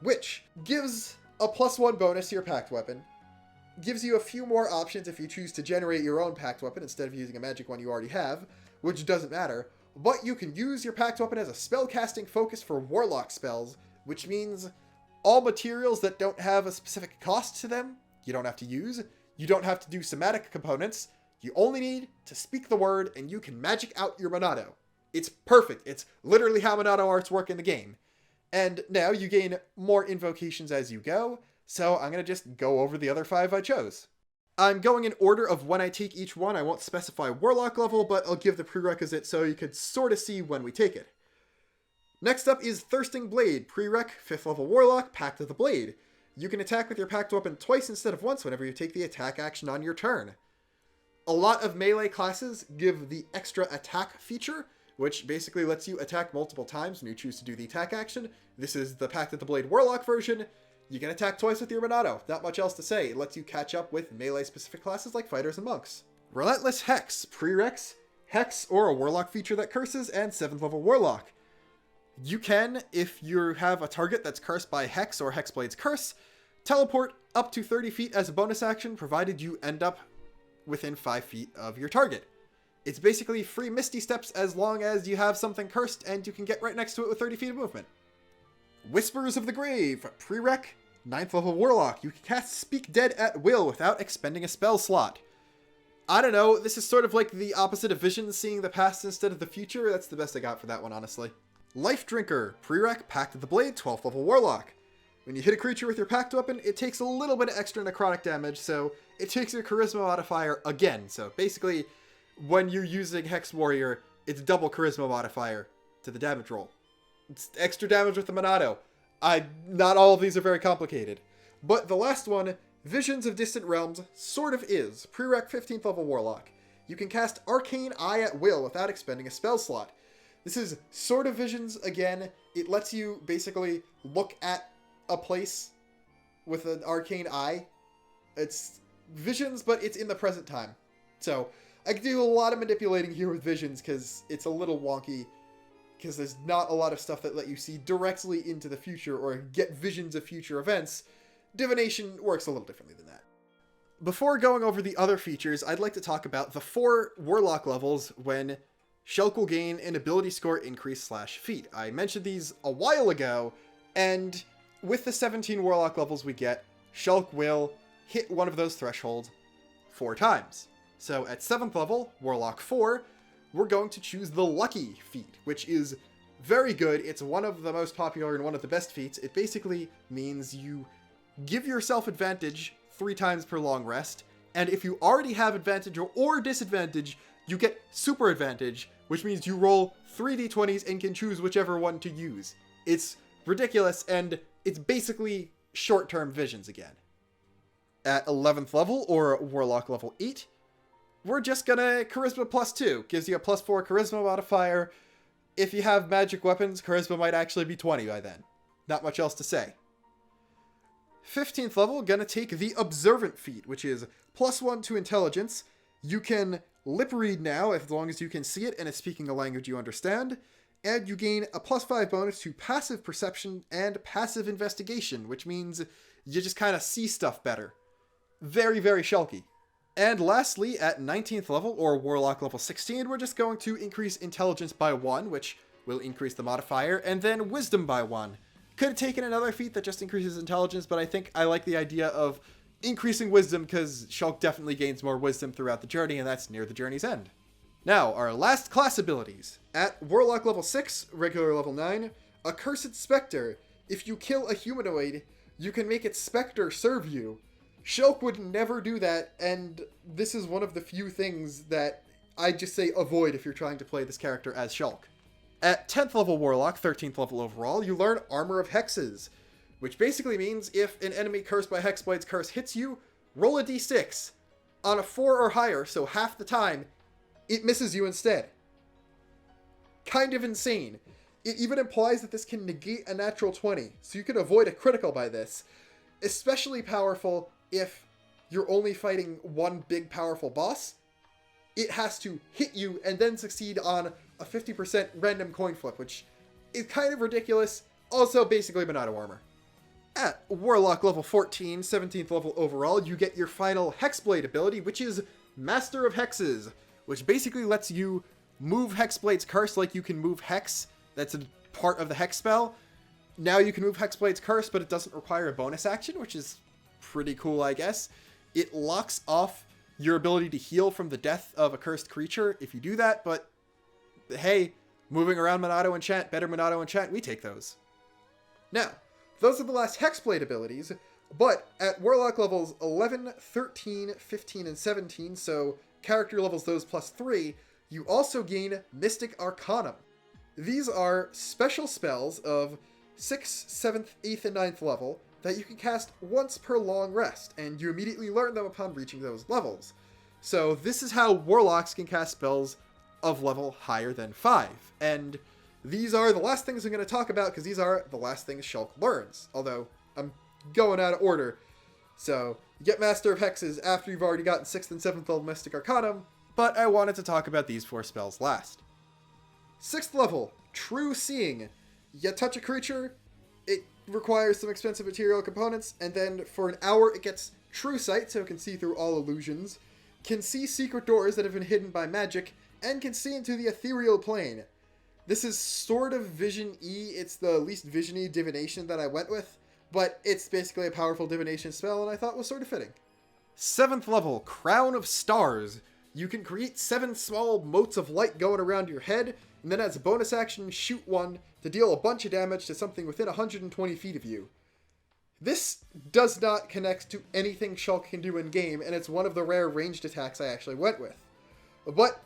which gives a +1 bonus to your Pact weapon, gives you a few more options if you choose to generate your own Pact weapon instead of using a magic one you already have, which doesn't matter, but you can use your Pact weapon as a spellcasting focus for Warlock spells, which means all materials that don't have a specific cost to them, you don't have to use. You don't have to do somatic components. You only need to speak the word and you can magic out your Monado. It's perfect. It's literally how Monado arts work in the game. And now you gain more invocations as you go, so I'm going to just go over the other 5 I chose. I'm going in order of when I take each one. I won't specify Warlock level, but I'll give the prerequisite so you could sort of see when we take it. Next up is Thirsting Blade, prereq, 5th level Warlock, Pact of the Blade. You can attack with your Pact weapon twice instead of once whenever you take the attack action on your turn. A lot of melee classes give the extra attack feature, which basically lets you attack multiple times when you choose to do the attack action. This is the Pact of the Blade Warlock version. You can attack twice with your Monado. Not much else to say. It lets you catch up with melee-specific classes like fighters and monks. Relentless Hex, prereqs, Hex or a Warlock feature that curses, and 7th level Warlock. You can, if you have a target that's cursed by Hex or Hexblade's curse, teleport up to 30 feet as a bonus action, provided you end up within 5 feet of your target. It's basically free Misty Steps as long as you have something cursed and you can get right next to it with 30 feet of movement. Whispers of the Grave, prereq, 9th level Warlock. You can cast Speak Dead at will without expending a spell slot. I don't know, this is sort of like the opposite of Visions, seeing the past instead of the future. That's the best I got for that one, honestly. Life Drinker, prereq, Pact of the Blade, 12th level Warlock. When you hit a creature with your Pact weapon, it takes a little bit of extra necrotic damage, so it takes your Charisma modifier again. So basically, when you're using Hex Warrior, it's double Charisma modifier to the damage roll. It's extra damage with the Monado. Not all of these are very complicated. But the last one, Visions of Distant Realms, sort of is. Prereq 15th level Warlock. You can cast Arcane Eye at will without expending a spell slot. This is sort of Visions again. It lets you basically look at a place with an Arcane Eye. It's Visions, but it's in the present time. So I can do a lot of manipulating here with Visions because it's a little wonky, because there's not a lot of stuff that let you see directly into the future or get visions of future events. Divination works a little differently than that. Before going over the other features, I'd like to talk about the 4 Warlock levels when Shulk will gain an ability score increase / feat. I mentioned these a while ago, and with the 17 Warlock levels we get, Shulk will hit one of those thresholds 4 times. So at 7th level, Warlock 4, we're going to choose the Lucky feat, which is very good. It's one of the most popular and one of the best feats. It basically means you give yourself advantage 3 times per long rest, and if you already have advantage or disadvantage, you get super advantage, which means you roll 3 d20s and can choose whichever one to use. It's ridiculous, and it's basically short-term visions again. At 11th level, or Warlock level 8, we're just gonna Charisma +2. Gives you a +4 Charisma modifier. If you have magic weapons, Charisma might actually be 20 by then. Not much else to say. 15th level, gonna take the Observant feat, which is +1 to Intelligence. You can lip read now, as long as you can see it and it's speaking a language you understand. And you gain a +5 bonus to Passive Perception and Passive Investigation, which means you just kind of see stuff better. Very, very shulky. And lastly, at 19th level, or Warlock level 16, we're just going to increase Intelligence by 1, which will increase the modifier, and then Wisdom by 1. Could have taken another feat that just increases Intelligence, but I think I like the idea of increasing Wisdom because Shulk definitely gains more Wisdom throughout the journey, and that's near the journey's end. Now, our last class abilities. At Warlock level 6, regular level 9, Accursed Spectre. If you kill a humanoid, you can make its spectre serve you. Shulk would never do that, and this is one of the few things that I just say avoid if you're trying to play this character as Shulk. At 10th level Warlock, 13th level overall, you learn Armor of Hexes, which basically means if an enemy cursed by Hexblade's curse hits you, roll a d6. On a 4 or higher, so half the time, it misses you instead. Kind of insane. It even implies that this can negate a natural 20, so you can avoid a critical by this. Especially powerful if you're only fighting one big powerful boss. It has to hit you and then succeed on a 50% random coin flip, which is kind of ridiculous. Also basically Monado armor. At Warlock level 14, 17th level overall, you get your final Hexblade ability, which is Master of Hexes, which basically lets you move Hexblade's curse like you can move Hex. That's a part of the Hex spell. Now you can move Hexblade's curse, but it doesn't require a bonus action, which is pretty cool, I guess. It locks off your ability to heal from the death of a cursed creature if you do that, but hey, moving around Monado enchant, better Monado enchant, we take those. Now, those are the last Hexblade abilities, but at Warlock levels 11, 13, 15, and 17, so character levels those plus 3, you also gain Mystic Arcanum. These are special spells of 6th, 7th, 8th, and 9th level that you can cast once per long rest, and you immediately learn them upon reaching those levels. So this is how Warlocks can cast spells of level higher than 5, and these are the last things I'm going to talk about because these are the last things Shulk learns, although I'm going out of order. So, you get Master of Hexes after you've already gotten 6th and 7th level Mystic Arcanum, but I wanted to talk about these 4 spells last. 6th level, True Seeing. You touch a creature, it requires some expensive material components, and then for an hour it gets True Sight, so it can see through all illusions, can see secret doors that have been hidden by magic, and can see into the ethereal plane. This is sort of Vision-y, it's the least Vision-y divination that I went with, but it's basically a powerful divination spell, and I thought was sort of fitting. 7th level, Crown of Stars. You can create 7 small motes of light going around your head, and then as a bonus action, shoot one to deal a bunch of damage to something within 120 feet of you. This does not connect to anything Shulk can do in-game, and it's one of the rare ranged attacks I actually went with. But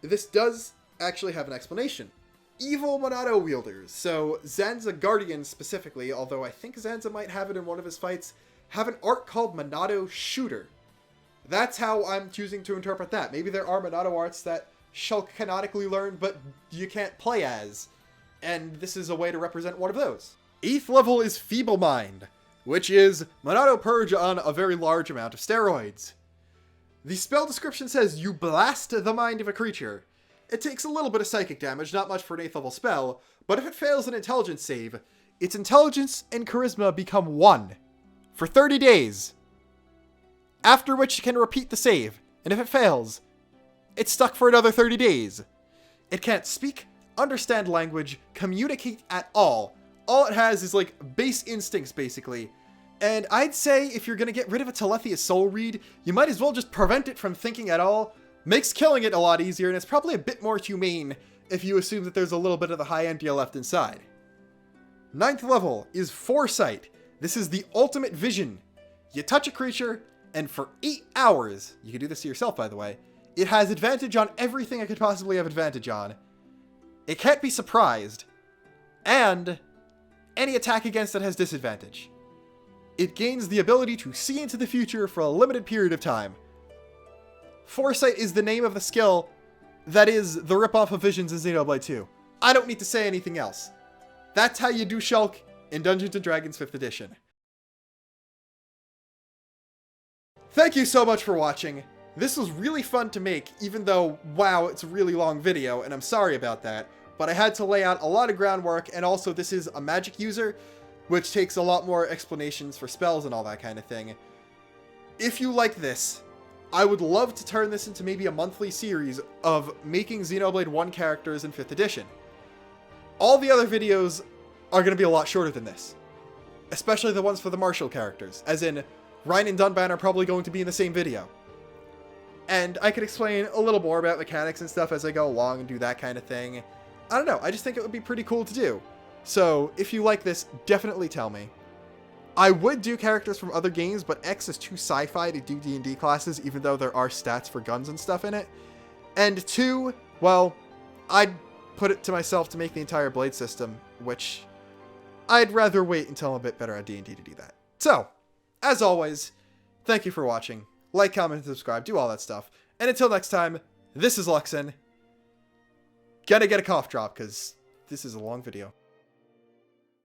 this does actually have an explanation. Evil Monado wielders, so Zanza Guardian specifically, although I think Zanza might have it in one of his fights, have an art called Monado Shooter. That's how I'm choosing to interpret that. Maybe there are Monado arts that Shulk canonically learned, but you can't play as. And this is a way to represent one of those. 8th level is Feeble Mind, which is Monado Purge on a very large amount of steroids. The spell description says you blast the mind of a creature. It takes a little bit of psychic damage, not much for an 8th level spell, but if it fails an intelligence save, its intelligence and charisma become 1 for 30 days. After which you can repeat the save, and if it fails, it's stuck for another 30 days. It can't speak, understand language, communicate at all. All it has is like base instincts basically. And I'd say if you're gonna get rid of a Telethia Soul Read, you might as well just prevent it from thinking at all. Makes killing it a lot easier, and it's probably a bit more humane if you assume that there's a little bit of the high Endia left inside. 9th level is Foresight. This is the ultimate vision. You touch a creature, and for 8 hours, you can do this to yourself by the way, it has advantage on everything it could possibly have advantage on. It can't be surprised, and any attack against it has disadvantage. It gains the ability to see into the future for a limited period of time. Foresight is the name of the skill that is the ripoff of Visions in Xenoblade 2. I don't need to say anything else. That's how you do Shulk in Dungeons & Dragons 5th edition. Thank you so much for watching. This was really fun to make, even though, wow, it's a really long video, and I'm sorry about that. But I had to lay out a lot of groundwork, and also this is a magic user, which takes a lot more explanations for spells and all that kind of thing. If you like this, I would love to turn this into maybe a monthly series of making Xenoblade 1 characters in 5th edition. All the other videos are going to be a lot shorter than this. Especially the ones for the martial characters, as in, Ryan and Dunban are probably going to be in the same video. And I could explain a little more about mechanics and stuff as I go along and do that kind of thing. I don't know, I just think it would be pretty cool to do. So, if you like this, definitely tell me. I would do characters from other games, but X is too sci-fi to do D&D classes, even though there are stats for guns and stuff in it. And 2, well, I'd put it to myself to make the entire blade system, which I'd rather wait until I'm a bit better at D&D to do that. So, as always, thank you for watching. Like, comment, and subscribe, do all that stuff. And until next time, this is Luxon. Gonna get a cough drop, because this is a long video.